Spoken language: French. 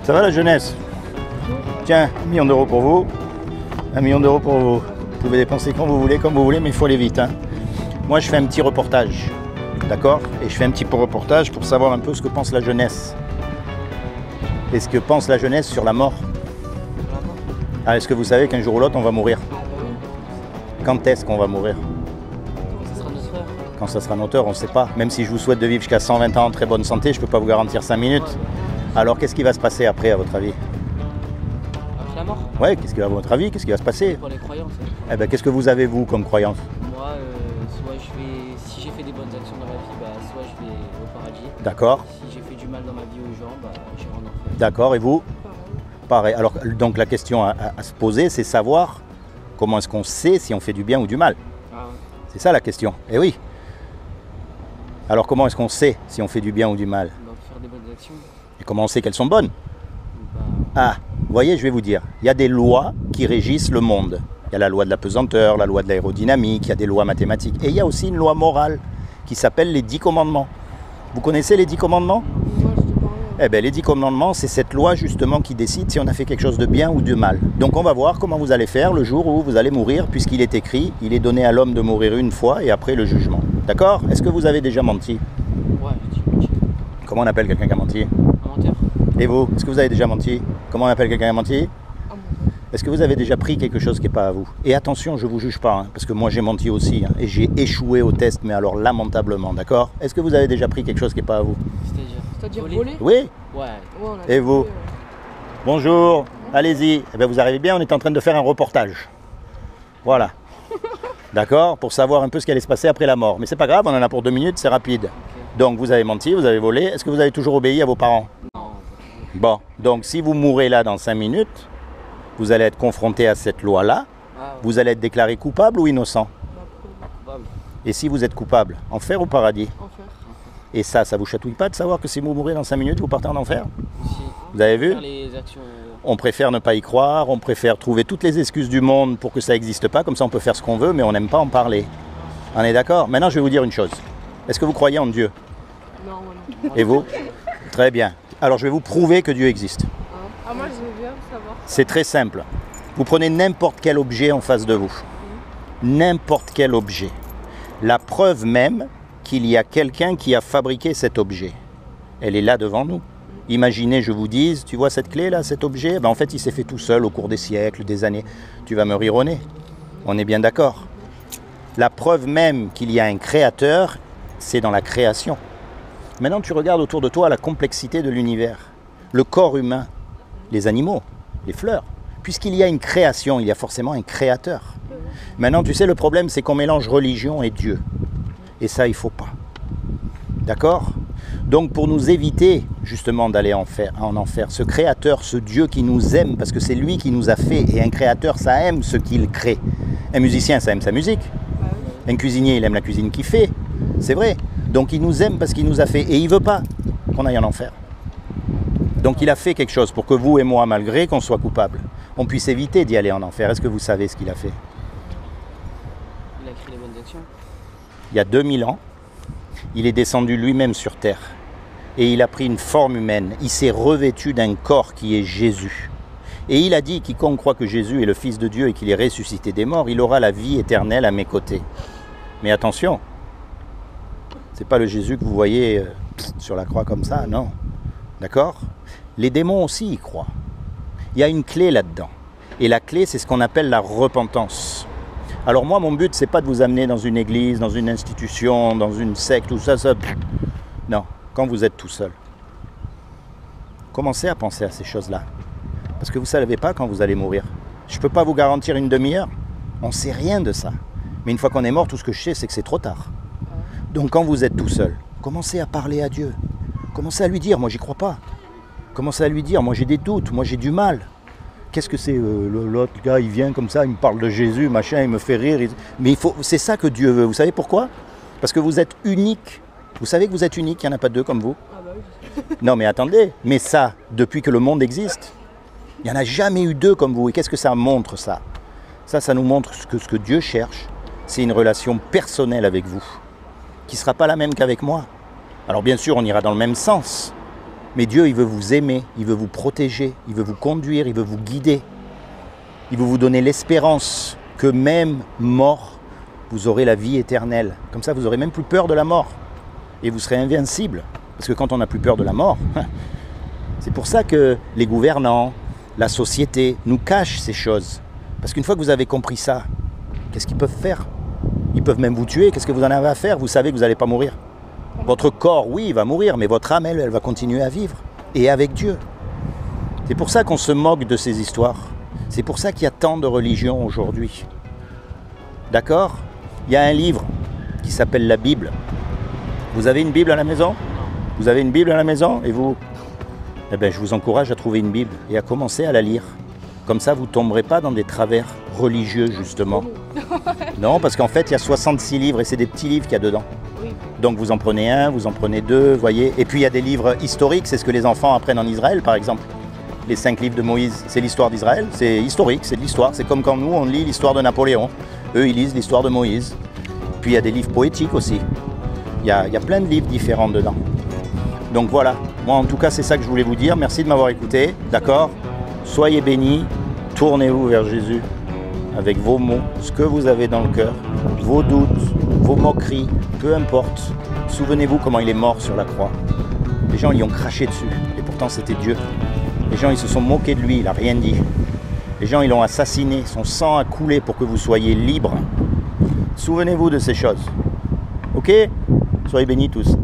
Ça va la jeunesse? Tiens, 1 million d'euros pour vous. 1 million d'euros pour vous. Vous pouvez dépenser quand vous voulez, comme vous voulez, mais il faut aller vite. Hein. Moi, je fais un petit reportage. D'accord? Et je fais un petit reportage pour savoir un peu ce que pense la jeunesse. Et ce que pense la jeunesse sur la mort. Ah, est-ce que vous savez qu'un jour ou l'autre, on va mourir? Quand est-ce qu'on va mourir? Quand ça sera notre heure, on ne sait pas. Même si je vous souhaite de vivre jusqu'à 120 ans en très bonne santé, je ne peux pas vous garantir 5 minutes. Alors, qu'est-ce qui va se passer après, à votre avis? Après la mort? Ouais, qu'est-ce qui va, à votre avis, qu'est-ce qui va se passer? Pour les croyances. Eh ben, qu'est-ce que vous avez, vous, comme croyance? Moi, soit je vais, si j'ai fait des bonnes actions dans ma vie, bah, soit je vais au paradis. D'accord. Si j'ai fait du mal dans ma vie aux gens, bah, j'irai en enfer. D'accord, et vous? Pareil. Alors, donc, la question à se poser, c'est savoir comment est-ce qu'on sait si on fait du bien ou du mal. Ah ouais. C'est ça la question. Eh oui. Alors, comment est-ce qu'on sait si on fait du bien ou du mal? Bah, faire des bonnes actions. Et comment on sait qu'elles sont bonnes? Bah, Ah, vous voyez, je vais vous dire, il y a des lois qui régissent le monde. Il y a la loi de la pesanteur, la loi de l'aérodynamique, il y a des lois mathématiques. Et il y a aussi une loi morale qui s'appelle les 10 commandements. Vous connaissez les 10 commandements? Eh bien, les 10 commandements, c'est cette loi justement qui décide si on a fait quelque chose de bien ou de mal. Donc on va voir comment vous allez faire le jour où vous allez mourir, puisqu'il est écrit, il est donné à l'homme de mourir une fois et après le jugement. D'accord? Est-ce que vous avez déjà menti? ouais, je dis menti. Comment on appelle quelqu'un qui a menti? Un menteur. Et vous? Est-ce que vous avez déjà menti? Comment on appelle quelqu'un qui a menti? Est-ce que vous avez déjà pris quelque chose qui n'est pas à vous? Et attention, je ne vous juge pas, hein, parce que moi j'ai menti aussi, hein, et j'ai échoué au test, mais alors lamentablement, d'accord? Est-ce que vous avez déjà pris quelque chose qui n'est pas à vous? C'est-à-dire voler? Oui? Ouais. Et vous? Bonjour, allez-y. Eh bien, vous arrivez bien, on est en train de faire un reportage. Voilà. D'accord? Pour savoir un peu ce qui allait se passer après la mort. Mais c'est pas grave, on en a pour 2 minutes, c'est rapide. Okay. Donc vous avez menti, vous avez volé. Est-ce que vous avez toujours obéi à vos parents? Non. Bon, donc si vous mourrez là dans 5 minutes, vous allez être confronté à cette loi-là. Ah, ouais. Vous allez être déclaré coupable ou innocent? Coupable. Et si vous êtes coupable, enfer ou paradis? Enfer. Et ça vous chatouille pas de savoir que si vous mourrez dans 5 minutes, vous partez en enfer? Si. Vous avez vu? Faire les actions. On préfère ne pas y croire, on préfère trouver toutes les excuses du monde pour que ça n'existe pas, comme ça on peut faire ce qu'on veut, mais on n'aime pas en parler. On est d'accord? Maintenant je vais vous dire une chose. Est-ce que vous croyez en Dieu? Non, moi non. Et vous? Très bien. Alors je vais vous prouver que Dieu existe. Ah, moi je veux bien savoir. C'est très simple. Vous prenez n'importe quel objet en face de vous. N'importe quel objet. La preuve même qu'il y a quelqu'un qui a fabriqué cet objet. Elle est là devant nous. Imaginez, je vous dise, tu vois cette clé là, cet objet, ben en fait il s'est fait tout seul au cours des siècles, des années. Tu vas me rironner. On est bien d'accord. La preuve même qu'il y a un créateur, c'est dans la création. Maintenant tu regardes autour de toi la complexité de l'univers. Le corps humain, les animaux, les fleurs. Puisqu'il y a une création, il y a forcément un créateur. Maintenant tu sais, le problème c'est qu'on mélange religion et Dieu. Et ça il ne faut pas. D'accord ? Donc pour nous éviter justement d'aller en enfer, ce créateur, ce Dieu qui nous aime, parce que c'est lui qui nous a fait, et un créateur ça aime ce qu'il crée. Un musicien ça aime sa musique, un cuisinier il aime la cuisine qu'il fait, c'est vrai. Donc il nous aime parce qu'il nous a fait, et il ne veut pas qu'on aille en enfer. Donc il a fait quelque chose pour que vous et moi, malgré qu'on soit coupables, on puisse éviter d'y aller en enfer. Est-ce que vous savez ce qu'il a fait? Il a créé les bonnes actions. Il y a 2000 ans, il est descendu lui-même sur terre. Et il a pris une forme humaine. Il s'est revêtu d'un corps qui est Jésus. Et il a dit, quiconque croit que Jésus est le Fils de Dieu et qu'il est ressuscité des morts, il aura la vie éternelle à mes côtés. Mais attention, c'est pas le Jésus que vous voyez sur la croix comme ça, non. D'accord? Les démons aussi y croient. Il y a une clé là-dedans. Et la clé, c'est ce qu'on appelle la repentance. Alors moi, mon but, c'est pas de vous amener dans une église, dans une institution, dans une secte, tout ça. Non, quand vous êtes tout seul. Commencez à penser à ces choses-là. Parce que vous ne savez pas quand vous allez mourir. Je ne peux pas vous garantir une demi-heure. On ne sait rien de ça. Mais une fois qu'on est mort, tout ce que je sais, c'est que c'est trop tard. Donc quand vous êtes tout seul, commencez à parler à Dieu. Commencez à lui dire, moi j'y crois pas. Commencez à lui dire, moi j'ai des doutes, moi j'ai du mal. Qu'est-ce que c'est l'autre gars, il vient comme ça, il me parle de Jésus, machin, il me fait rire. Mais c'est ça que Dieu veut. Vous savez pourquoi? Parce que vous êtes unique. Vous savez que vous êtes unique, il n'y en a pas deux comme vous? Ah bah oui. Non mais attendez, mais ça, depuis que le monde existe, il n'y en a jamais eu deux comme vous. Et qu'est-ce que ça montre ça? Ça nous montre que ce que Dieu cherche, c'est une relation personnelle avec vous, qui ne sera pas la même qu'avec moi. Alors bien sûr, on ira dans le même sens, Mais Dieu, il veut vous aimer, il veut vous protéger, il veut vous conduire, il veut vous guider. Il veut vous donner l'espérance que même mort, vous aurez la vie éternelle. Comme ça, vous n'aurez même plus peur de la mort. Et vous serez invincible. Parce que quand on n'a plus peur de la mort, c'est pour ça que les gouvernants, la société nous cachent ces choses. Parce qu'une fois que vous avez compris ça, qu'est-ce qu'ils peuvent faire? Ils peuvent même vous tuer. Qu'est-ce que vous en avez à faire? Vous savez que vous n'allez pas mourir. Votre corps, oui, il va mourir, mais votre âme, elle va continuer à vivre. Et avec Dieu. C'est pour ça qu'on se moque de ces histoires. C'est pour ça qu'il y a tant de religions aujourd'hui. D'accord? Il y a un livre qui s'appelle la Bible. Vous avez une Bible à la maison? Vous avez une Bible à la maison? Et vous? Eh bien, je vous encourage à trouver une Bible et à commencer à la lire. Comme ça, vous ne tomberez pas dans des travers religieux, justement. Non, parce qu'en fait, il y a 66 livres et c'est des petits livres qu'il y a dedans. Oui. Donc vous en prenez un, vous en prenez deux, voyez. Et puis il y a des livres historiques, c'est ce que les enfants apprennent en Israël, par exemple. Les 5 livres de Moïse, c'est l'histoire d'Israël, c'est historique, c'est de l'histoire. C'est comme quand nous, on lit l'histoire de Napoléon. Eux, ils lisent l'histoire de Moïse. Puis il y a des livres poétiques aussi. Il y a plein de livres différents dedans. Donc voilà, moi en tout cas, c'est ça que je voulais vous dire. Merci de m'avoir écouté, d'accord? Soyez bénis, tournez-vous vers Jésus avec vos mots, ce que vous avez dans le cœur, vos doutes, vos moqueries, peu importe. Souvenez-vous comment il est mort sur la croix. Les gens y ont craché dessus, et pourtant c'était Dieu. Les gens, ils se sont moqués de lui, il n'a rien dit. Les gens, ils l'ont assassiné, son sang a coulé pour que vous soyez libres. Souvenez-vous de ces choses. Ok? Soyez bénis tous.